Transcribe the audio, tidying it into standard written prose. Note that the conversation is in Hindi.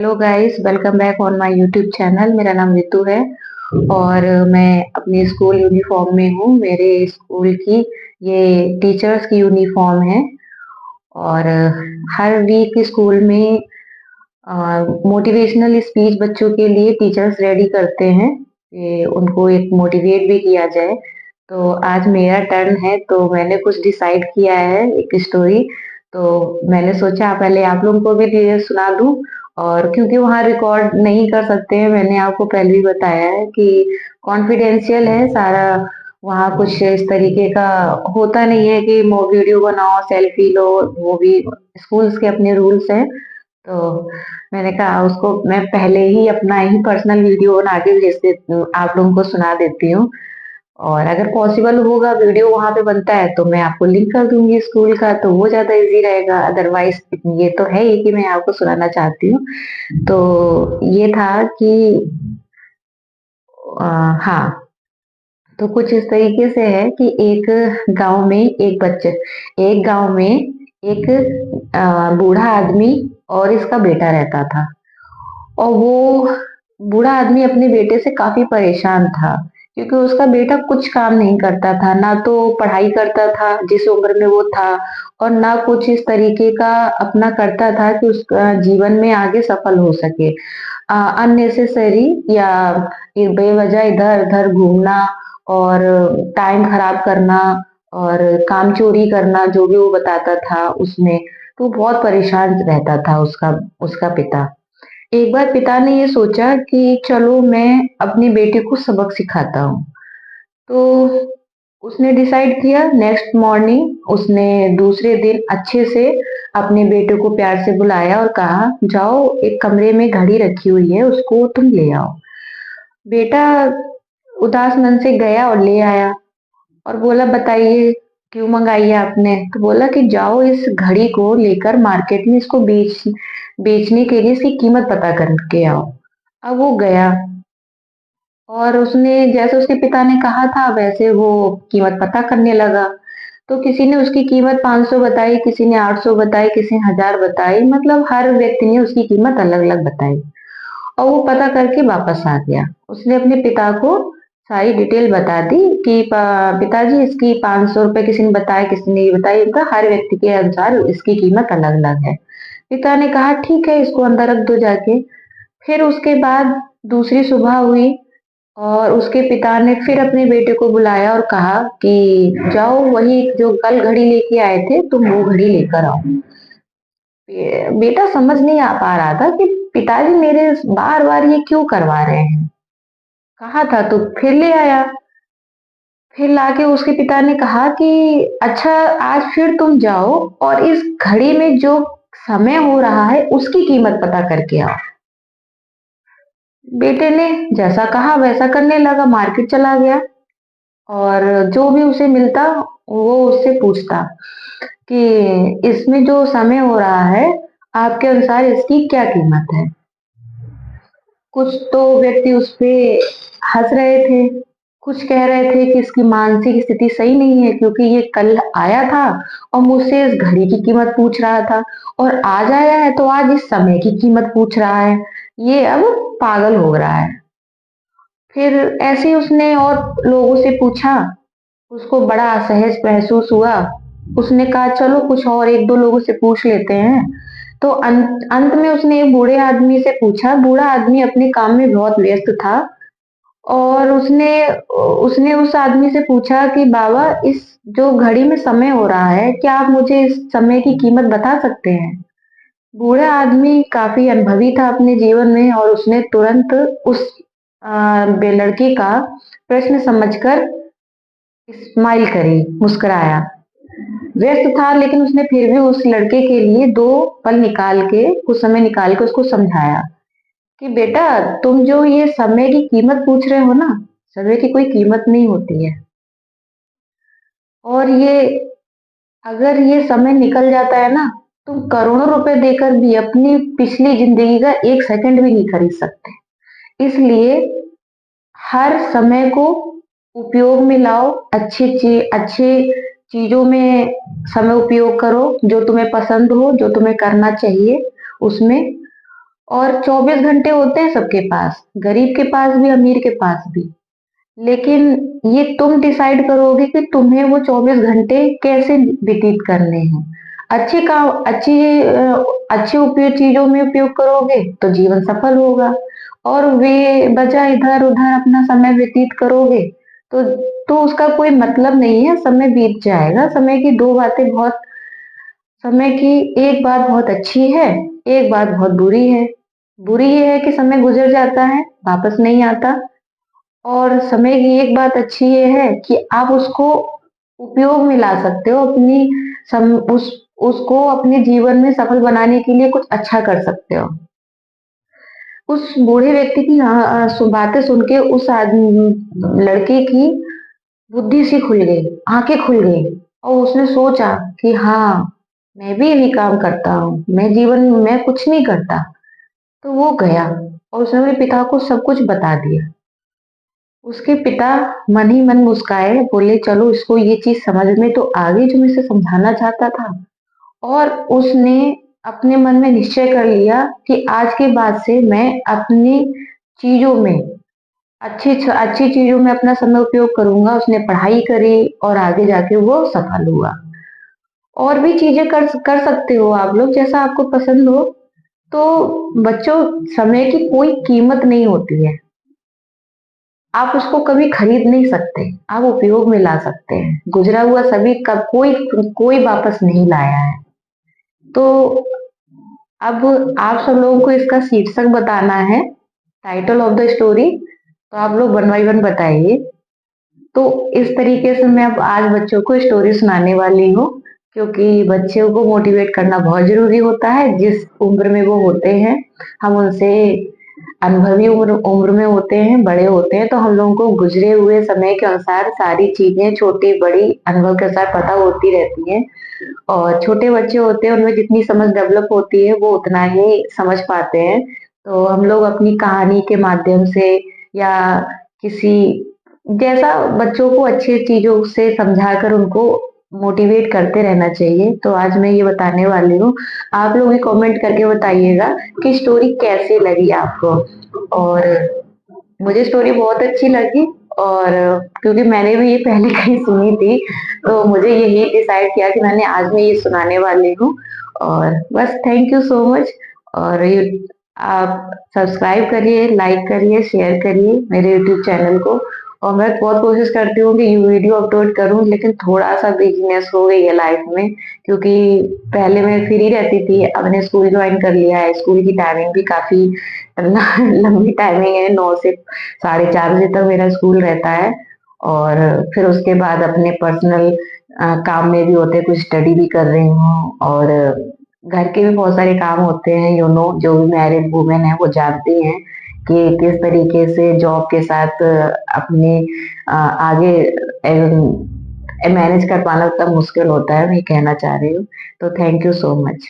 Hello guys, welcome back on my YouTube channel. मेरा नाम रितु है और मैं अपनी स्कूल यूनिफॉर्म में हूँ। मेरे स्कूल की ये टीचर्स की यूनिफॉर्म है और हर वीक स्कूल में मोटिवेशनल स्पीच बच्चों के लिए टीचर्स रेडी करते हैं कि उनको एक मोटिवेट भी किया जाए। तो आज मेरा टर्न है, तो मैंने कुछ डिसाइड किया है, एक स्टोरी। तो मैंने सोचा पहले आप लोगों को भी ये सुना दूं। और क्योंकि वहाँ रिकॉर्ड नहीं कर सकते हैं, मैंने आपको पहले भी बताया है कि कॉन्फिडेंशियल है सारा। वहाँ कुछ इस तरीके का होता नहीं है कि वीडियो बनाओ, सेल्फी लो। वो भी स्कूल्स के अपने रूल्स हैं। तो मैंने कहा उसको मैं पहले ही अपना ही पर्सनल वीडियो बना के भेज देती हूँ, आप लोगों को सुना देती हूँ। और अगर पॉसिबल होगा वीडियो वहां पे बनता है तो मैं आपको लिंक कर दूंगी स्कूल का, तो वो ज्यादा इजी रहेगा। अदरवाइज ये तो है ही कि मैं आपको सुनाना चाहती हूँ। तो ये था कि हाँ, तो कुछ इस तरीके से है कि एक गांव में एक बूढ़ा आदमी और इसका बेटा रहता था। और वो बूढ़ा आदमी अपने बेटे से काफी परेशान था, क्योंकि उसका बेटा कुछ काम नहीं करता था, ना तो पढ़ाई करता था जिस उम्र में वो था, और ना कुछ इस तरीके का अपना करता था कि उसका जीवन में आगे सफल हो सके। अननेसेसरी या ये बेवजह इधर उधर घूमना और टाइम खराब करना और काम चोरी करना, जो भी वो बताता था उसमें। तो बहुत परेशान रहता था उसका उसका पिता। एक बार पिता ने ये सोचा कि चलो मैं अपनी बेटी को सबक सिखाता हूँ। तो उसने डिसाइड किया, नेक्स्ट मॉर्निंग उसने दूसरे दिन अच्छे से अपने बेटे को प्यार से बुलाया और कहा, जाओ एक कमरे में घड़ी रखी हुई है, उसको तुम ले आओ। बेटा उदास मन से गया और ले आया और बोला, बताइए क्यों मंगाई है आपने? तो बोला कि जाओ इस घड़ी को लेकर मार्केट में इसको बेचने के लिए इसकी कीमत पता करके आओ। अब वो गया और उसने जैसे उसके पिता ने कहा था वैसे वो कीमत पता करने लगा। तो किसी ने उसकी कीमत 500 बताई, किसी ने 800 बताई, किसी ने 1000 बताई, मतलब हर व्यक्ति ने उसकी कीमत अलग अलग बताई। और वो पता करके वापस आ गया। उसने अपने पिता को सारी डिटेल बता दी कि पिताजी इसकी 500 रुपए किसी ने बताया, किसी ने ये बताया, इनका हर व्यक्ति के अनुसार इसकी कीमत अलग अलग है। पिता ने कहा ठीक है, इसको अंदर रख दो जाके। फिर उसके बाद दूसरी सुबह हुई और उसके पिता ने फिर अपने बेटे को बुलाया और कहा कि जाओ वही जो कल घड़ी लेके आए थे तुम वो घड़ी लेकर आओ। बेटा समझ नहीं आ पा रहा था कि पिताजी मेरे बार बार ये क्यों करवा रहे हैं। कहा था तो फिर ले आया। फिर लाके उसके पिता ने कहा कि अच्छा, आज फिर तुम जाओ और इस घड़ी में जो समय हो रहा है उसकी कीमत पता करके आओ। बेटे ने जैसा कहा वैसा करने लगा, मार्केट चला गया और जो भी उसे मिलता वो उससे पूछता कि इसमें जो समय हो रहा है आपके अनुसार इसकी क्या कीमत है। कुछ तो व्यक्ति उस पे हंस रहे थे, कुछ कह रहे थे कि इसकी मानसिक स्थिति सही नहीं है, क्योंकि ये कल आया था और मुझसे इस घड़ी की कीमत पूछ रहा था, और आज आया है तो आज इस समय की कीमत पूछ रहा है, ये अब पागल हो रहा है। फिर ऐसे ही उसने और लोगों से पूछा, उसको बड़ा असहज महसूस हुआ। उसने कहा चलो कुछ और एक दो लोगों से पूछ लेते हैं। तो अंत में उसने एक बूढ़े आदमी से पूछा। बूढ़ा आदमी अपने काम में बहुत व्यस्त था और उसने उसने उस आदमी से पूछा कि बाबा, इस जो घड़ी में समय हो रहा है क्या आप मुझे इस समय की कीमत बता सकते हैं? बूढ़ा आदमी काफी अनुभवी था अपने जीवन में और उसने तुरंत उस लड़के का प्रश्न समझकर स्माइल करी, मुस्कुराया। व्यस्त था लेकिन उसने फिर भी उस लड़के के लिए दो पल निकाल के, कुछ समय निकाल के उसको समझाया कि बेटा, तुम जो ये समय की कीमत पूछ रहे हो ना, समय की कोई कीमत नहीं होती है। और ये अगर ये समय निकल जाता है ना, तुम करोड़ों रुपए देकर भी अपनी पिछली जिंदगी का एक सेकंड भी नहीं खरीद सकते। इसलिए हर समय को उपयोग में लाओ, अच्छे चीजों में समय उपयोग करो, जो तुम्हें पसंद हो, जो तुम्हें करना चाहिए उसमें। और 24 घंटे होते हैं सबके पास, गरीब के पास भी, अमीर के पास भी। लेकिन ये तुम डिसाइड करोगे कि तुम्हें वो 24 घंटे कैसे व्यतीत करने हैं। अच्छे काम अच्छे उपयोग चीज़ों में उपयोग करोगे तो जीवन सफल होगा, और बेवजह इधर-उधर अपना समय व्यतीत करोगे तो उसका कोई मतलब नहीं है, समय बीत जाएगा। समय की एक बात बहुत अच्छी है, एक बात बहुत बुरी है। बुरी ये है कि समय गुज़र जाता है, वापस नहीं आता। और समय की एक बात अच्छी ये है कि आप उसको उपयोग में ला सकते हो, अपनी सम उस उसको अपने जीवन में सफल बनाने के लिए कुछ अच्छा कर सकते हो। उस बूढ़े व्यक्ति की बातें सुन के उस लड़के की बुद्धि सी खुल गई, आँखें खुल गई, और उसने सोचा कि हाँ, मैं भी यही काम करता हूँ, मैं जीवन में मैं कुछ नहीं करता। तो वो गया और उसने अपने पिता को सब कुछ बता दिया। उसके पिता मन ही मन मुस्काए, बोले चलो इसको ये चीज़ समझ में तो आ गई जो मैं इसे समझाना चाहता था। और उसने अपने मन में निश्चय कर लिया कि आज के बाद से मैं अपनी चीज़ों में अच्छी चीज़ों में अपना समय उपयोग करूँगा। उसने पढ़ाई करी और आगे जाके वो सफल हुआ। और भी चीज़ें कर सकते हो आप लोग, जैसा आपको पसंद हो। तो बच्चों, समय की कोई कीमत नहीं होती है। आप उसको कभी खरीद नहीं सकते, आप उपयोग में ला सकते हैं। गुज़रा हुआ सभी कब कोई कोई वापस नहीं लाया है। तो अब आप सब लोगों को इसका शीर्षक बताना है, टाइटल ऑफ द स्टोरी, तो आप लोग वन बाय वन बताइए। तो इस तरीके से मैं अब आज बच्चों को स्टोरी सुनाने वाली हूँ, क्योंकि बच्चों को मोटिवेट करना बहुत ज़रूरी होता है, जिस उम्र में वो होते हैं। हम उनसे अनुभवी उम्र उम्र में होते हैं, बड़े होते हैं, तो हम लोगों को गुज़रे हुए समय के अनुसार सारी चीज़ें छोटी-बड़ी अनुभव के अनुसार पता होती रहती हैं। और छोटे बच्चे होते हैं, उनमें जितनी समझ डेवलप होती है, वो उतना ही समझ पाते हैं। तो हम लोग अपनी कहानी के माध्यम से या किसी जैसा बच्चों को अच्छी चीज़ों से समझाकर उनको मोटिवेट करते रहना चाहिए। तो आज मैं ये बताने वाली हूँ। आप लोग भी कमेंट करके बताइएगा कि स्टोरी कैसी लगी आपको। और मुझे स्टोरी बहुत अच्छी लगी, और क्योंकि मैंने भी ये पहले कहीं सुनी थी, तो मुझे यही डिसाइड किया कि आज मैं ये सुनाने वाली हूँ। और बस थैंक यू सो मच। और ये आप सब्सक्राइब करिए, लाइक करिए, शेयर करिए मेरे यूट्यूब चैनल को। और मैं बहुत कोशिश करती हूँ कि ये वीडियो अपलोड करूँ, लेकिन थोड़ा-सा बिज़ीनेस हो गई है लाइफ में, क्योंकि पहले मैं फ्री रहती थी, अब मैंने स्कूल जॉइन कर लिया है। स्कूल की टाइमिंग भी काफ़ी लंबी टाइमिंग है, 9 से साढ़े 4 बजे तक मेरा स्कूल रहता है। और फिर उसके बाद अपने पर्सनल काम में भी होते हैं, कुछ स्टडी भी कर रही हूँ, और घर के भी बहुत सारे काम होते हैं। जो भी मैरिड वुमेन है वो जानती हैं कि किस तरीके से जॉब के साथ अपने आगे मैनेज कर पाना उतना मुश्किल होता है, मैं ये कहना चाह रही हूँ। तो थैंक यू सो मच।